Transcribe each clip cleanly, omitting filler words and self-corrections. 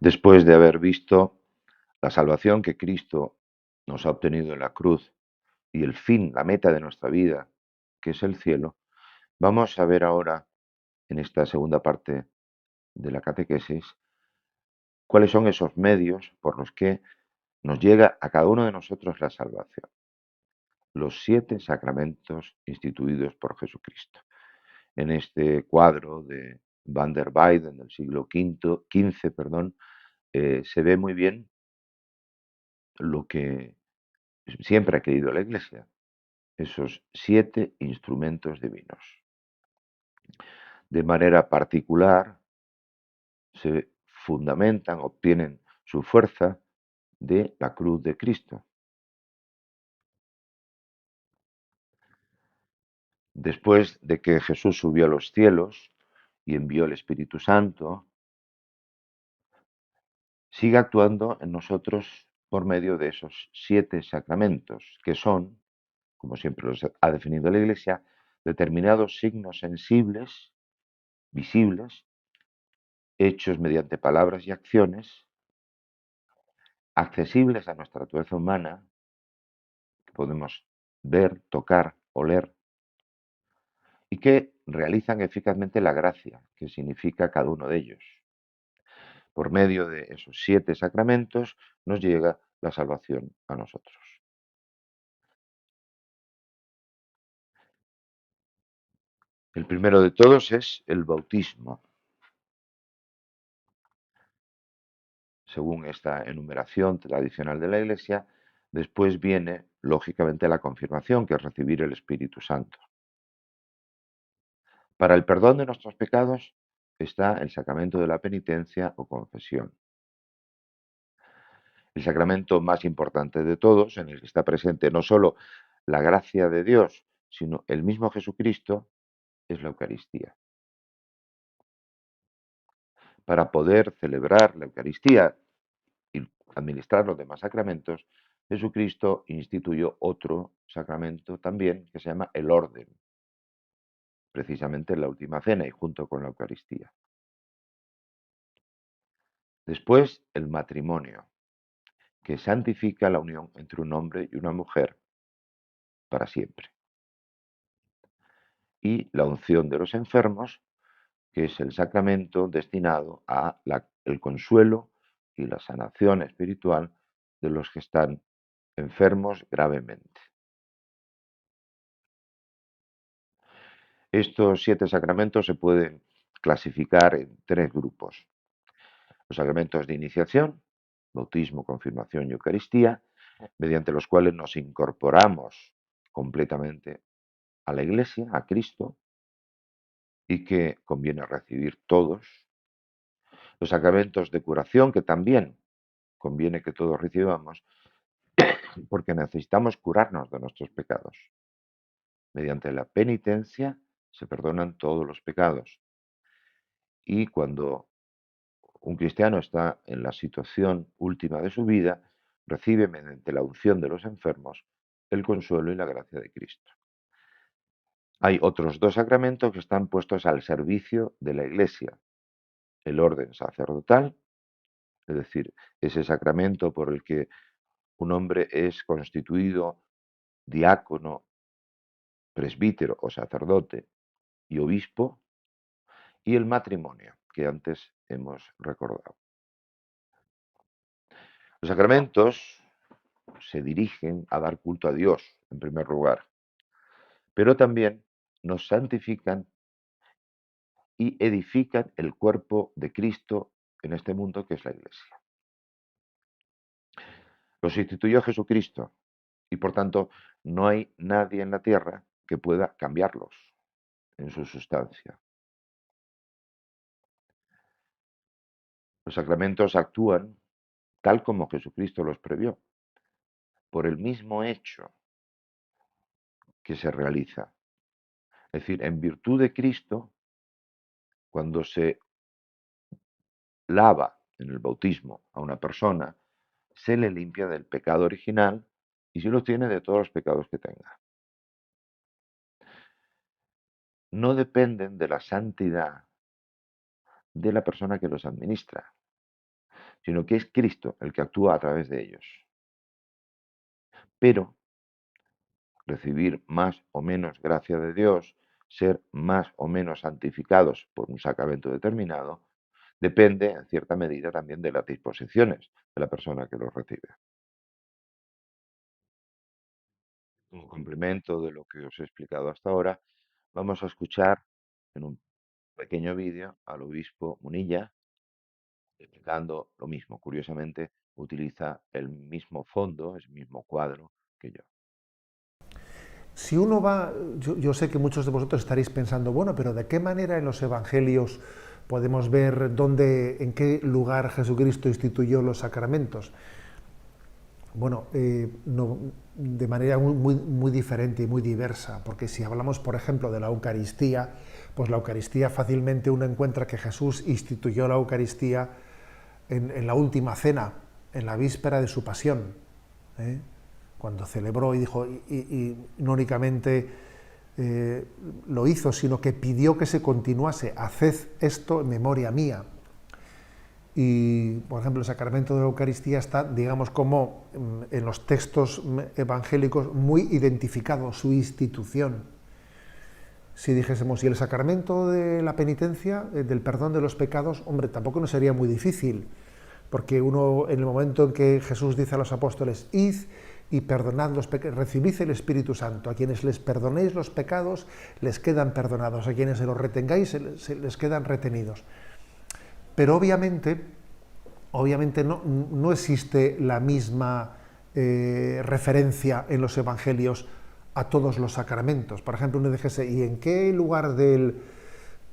Después de haber visto la salvación que Cristo nos ha obtenido en la cruz y el fin, la meta de nuestra vida, que es el cielo, vamos a ver ahora, en esta segunda parte de la catequesis, cuáles son esos medios por los que nos llega a cada uno de nosotros la salvación. Los 7 sacramentos instituidos por Jesucristo. En este cuadro de Van der Weyden del siglo XV, se ve muy bien lo que siempre ha querido la Iglesia, esos 7 instrumentos divinos. De manera particular, se fundamentan, obtienen su fuerza de la cruz de Cristo. Después de que Jesús subió a los cielos y envió el Espíritu Santo, sigue actuando en nosotros por medio de esos 7 sacramentos, que son, como siempre los ha definido la Iglesia, determinados signos sensibles, visibles, hechos mediante palabras y acciones, accesibles a nuestra naturaleza humana, que podemos ver, tocar, oler, y que realizan eficazmente la gracia, que significa cada uno de ellos. Por medio de esos 7 sacramentos nos llega la salvación a nosotros. El primero de todos es el bautismo. Según esta enumeración tradicional de la Iglesia, después viene, lógicamente, la confirmación, que es recibir el Espíritu Santo. Para el perdón de nuestros pecados está el sacramento de la penitencia o confesión. El sacramento más importante de todos, en el que está presente no solo la gracia de Dios, sino el mismo Jesucristo, es la Eucaristía. Para poder celebrar la Eucaristía y administrar los demás sacramentos, Jesucristo instituyó otro sacramento también que se llama el orden, precisamente en la última cena y junto con la Eucaristía. Después, el matrimonio, que santifica la unión entre un hombre y una mujer para siempre. Y la unción de los enfermos, que es el sacramento destinado a el consuelo y la sanación espiritual de los que están enfermos gravemente. Estos 7 sacramentos se pueden clasificar en 3 grupos. Los sacramentos de iniciación, bautismo, confirmación y Eucaristía, mediante los cuales nos incorporamos completamente a la Iglesia, a Cristo, y que conviene recibir todos. Los sacramentos de curación, que también conviene que todos recibamos, porque necesitamos curarnos de nuestros pecados. Mediante la penitencia se perdonan todos los pecados. Y cuando un cristiano está en la situación última de su vida, recibe mediante la unción de los enfermos el consuelo y la gracia de Cristo. Hay otros 2 sacramentos que están puestos al servicio de la Iglesia. El orden sacerdotal, es decir, ese sacramento por el que un hombre es constituido diácono, presbítero o sacerdote y obispo, y el matrimonio, que antes hemos recordado. Los sacramentos se dirigen a dar culto a Dios, en primer lugar, pero también nos santifican y edifican el cuerpo de Cristo en este mundo, que es la Iglesia. Los instituyó Jesucristo y, por tanto, no hay nadie en la tierra que pueda cambiarlos en su sustancia. Los sacramentos actúan tal como Jesucristo los previó, por el mismo hecho que se realiza. Es decir, en virtud de Cristo, cuando se lava en el bautismo a una persona, se le limpia del pecado original y se los tiene de todos los pecados que tenga. no dependen de la santidad de la persona que los administra, sino que es Cristo el que actúa a través de ellos. Pero recibir más o menos gracia de Dios, ser más o menos santificados por un sacramento determinado, depende en cierta medida también de las disposiciones de la persona que los recibe. Como complemento de lo que os he explicado hasta ahora, vamos a escuchar en un pequeño vídeo al obispo Munilla explicando lo mismo. Curiosamente, utiliza el mismo fondo, el mismo cuadro que yo. Si uno va, yo sé que muchos de vosotros estaréis pensando, bueno, pero ¿de qué manera en los evangelios podemos ver dónde, en qué lugar Jesucristo instituyó los sacramentos? Bueno, no, de manera muy diferente y muy diversa, porque si hablamos, por ejemplo, de la Eucaristía, pues la Eucaristía fácilmente uno encuentra que Jesús instituyó la Eucaristía en la última cena, en la víspera de su pasión, ¿eh? Cuando celebró y dijo, y no únicamente lo hizo, sino que pidió que se continuase, haced esto en memoria mía. Y, por ejemplo, el sacramento de la Eucaristía está, digamos, como en los textos evangélicos muy identificado, su institución. Si dijésemos, ¿y el sacramento de la penitencia, del perdón de los pecados? Hombre, tampoco nos sería muy difícil, porque uno, en el momento en que Jesús dice a los apóstoles, id y perdonad los pecados, recibid el Espíritu Santo, a quienes les perdonéis los pecados, les quedan perdonados, a quienes se los retengáis, se les quedan retenidos. Pero obviamente no existe la misma referencia en los evangelios a todos los sacramentos. Por ejemplo, uno dijese, ¿y en qué lugar de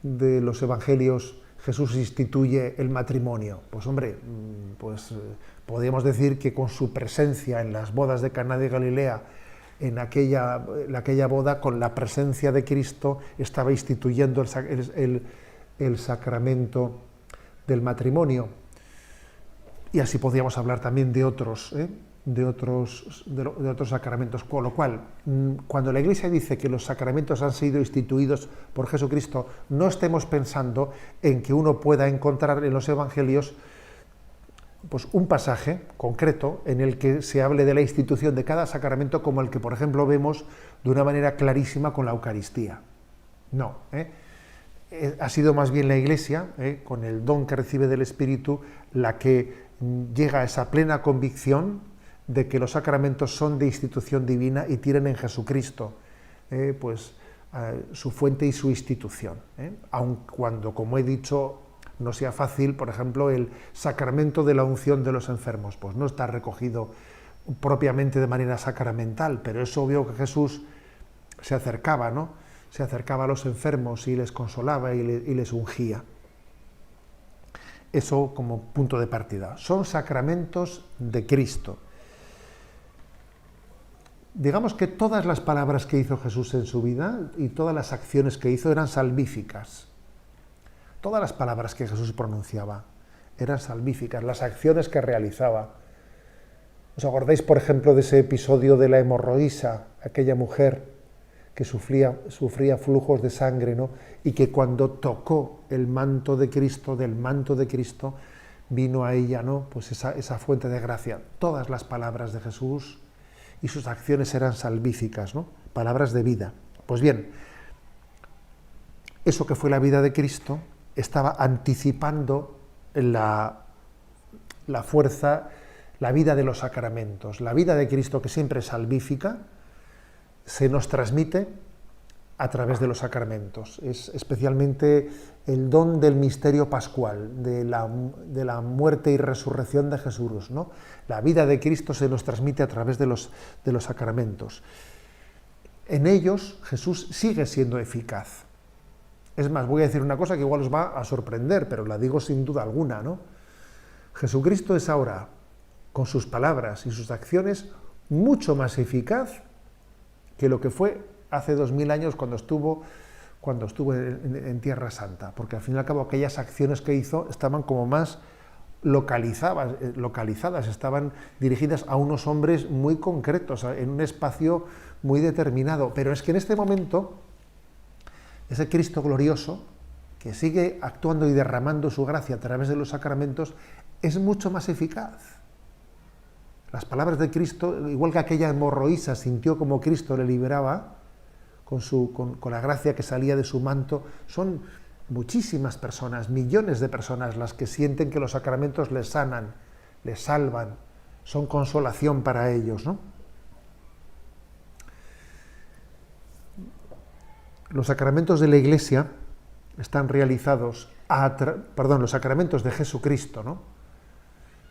los evangelios Jesús instituye el matrimonio? Pues hombre, podríamos decir que con su presencia en las bodas de Caná de Galilea, en aquella boda, con la presencia de Cristo, estaba instituyendo el sacramento del matrimonio. Y así podríamos hablar también de otros sacramentos. Con lo cual, cuando la Iglesia dice que los sacramentos han sido instituidos por Jesucristo, no estemos pensando en que uno pueda encontrar en los Evangelios pues, un pasaje concreto en el que se hable de la institución de cada sacramento, como el que, por ejemplo, vemos de una manera clarísima con la Eucaristía. No, ha sido más bien la Iglesia, con el don que recibe del Espíritu, la que llega a esa plena convicción de que los sacramentos son de institución divina y tienen en Jesucristo su fuente y su institución. Aun cuando, como he dicho, no sea fácil, por ejemplo, el sacramento de la unción de los enfermos, pues no está recogido propiamente de manera sacramental, pero es obvio que Jesús se acercaba, ¿no? Se acercaba a los enfermos y les consolaba y les ungía. Eso como punto de partida. Son sacramentos de Cristo. Digamos que todas las palabras que hizo Jesús en su vida y todas las acciones que hizo eran salvíficas. Todas las palabras que Jesús pronunciaba eran salvíficas, las acciones que realizaba. ¿Os acordáis, por ejemplo, de ese episodio de la hemorroísa, aquella mujer que sufría flujos de sangre, ¿no? Y que cuando tocó el manto de Cristo, del manto de Cristo, vino a ella, ¿no? Pues esa fuente de gracia. Todas las palabras de Jesús y sus acciones eran salvíficas, ¿no? Palabras de vida. Pues bien, eso que fue la vida de Cristo estaba anticipando la fuerza, la vida de los sacramentos. La vida de Cristo, que siempre es salvífica, se nos transmite a través de los sacramentos. Es especialmente el don del misterio pascual, de la muerte y resurrección de Jesús, ¿no? La vida de Cristo se nos transmite a través de los sacramentos. En ellos Jesús sigue siendo eficaz. Es más, voy a decir una cosa que igual os va a sorprender, pero la digo sin duda alguna, ¿no? Jesucristo es ahora, con sus palabras y sus acciones, mucho más eficaz que lo que fue hace 2000 años cuando estuvo en Tierra Santa, porque al fin y al cabo aquellas acciones que hizo estaban como más localizadas, estaban dirigidas a unos hombres muy concretos, en un espacio muy determinado. Pero es que en este momento ese Cristo glorioso, que sigue actuando y derramando su gracia a través de los sacramentos, es mucho más eficaz. Las palabras de Cristo, igual que aquella hemorroísa sintió como Cristo le liberaba, con la gracia que salía de su manto, son muchísimas personas, millones de personas las que sienten que los sacramentos les sanan, les salvan, son consolación para ellos, ¿no? Los sacramentos de la Iglesia están realizados, los sacramentos de Jesucristo, ¿no?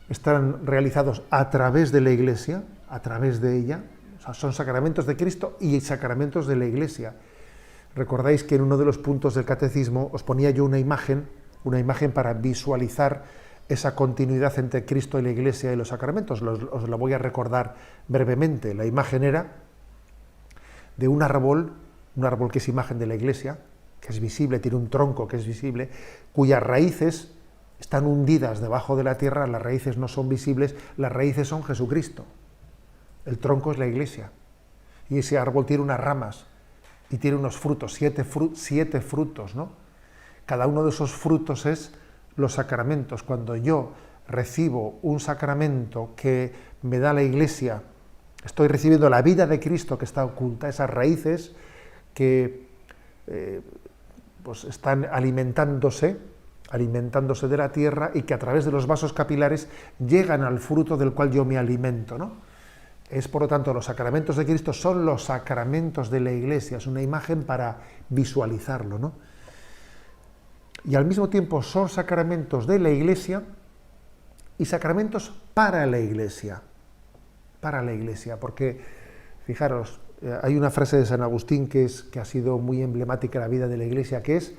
Están realizados a través de la Iglesia, a través de ella. O sea, son sacramentos de Cristo y sacramentos de la Iglesia. Recordáis que en uno de los puntos del catecismo os ponía yo una imagen para visualizar esa continuidad entre Cristo y la Iglesia y los sacramentos. Os la voy a recordar brevemente. La imagen era de un árbol que es imagen de la Iglesia, que es visible, tiene un tronco que es visible, cuyas raíces están hundidas debajo de la tierra, las raíces no son visibles, las raíces son Jesucristo. El tronco es la Iglesia. Y ese árbol tiene unas ramas y tiene unos frutos, siete frutos, ¿no? Cada uno de esos frutos es los sacramentos. Cuando yo recibo un sacramento que me da la Iglesia, estoy recibiendo la vida de Cristo que está oculta, esas raíces que pues están alimentándose de la tierra y que a través de los vasos capilares llegan al fruto del cual yo me alimento, ¿no? Por lo tanto, los sacramentos de Cristo son los sacramentos de la Iglesia, es una imagen para visualizarlo, ¿no? Y al mismo tiempo son sacramentos de la Iglesia y sacramentos para la Iglesia, porque, fijaros, hay una frase de San Agustín que ha sido muy emblemática en la vida de la Iglesia, que es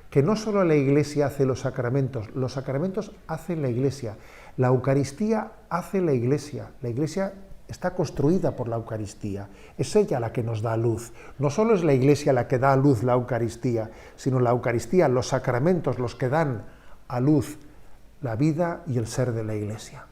que no solo la Iglesia hace los sacramentos hacen la Iglesia, la Eucaristía hace la Iglesia está construida por la Eucaristía, es ella la que nos da luz. No solo es la Iglesia la que da a luz la Eucaristía, sino la Eucaristía, los sacramentos, los que dan a luz la vida y el ser de la Iglesia.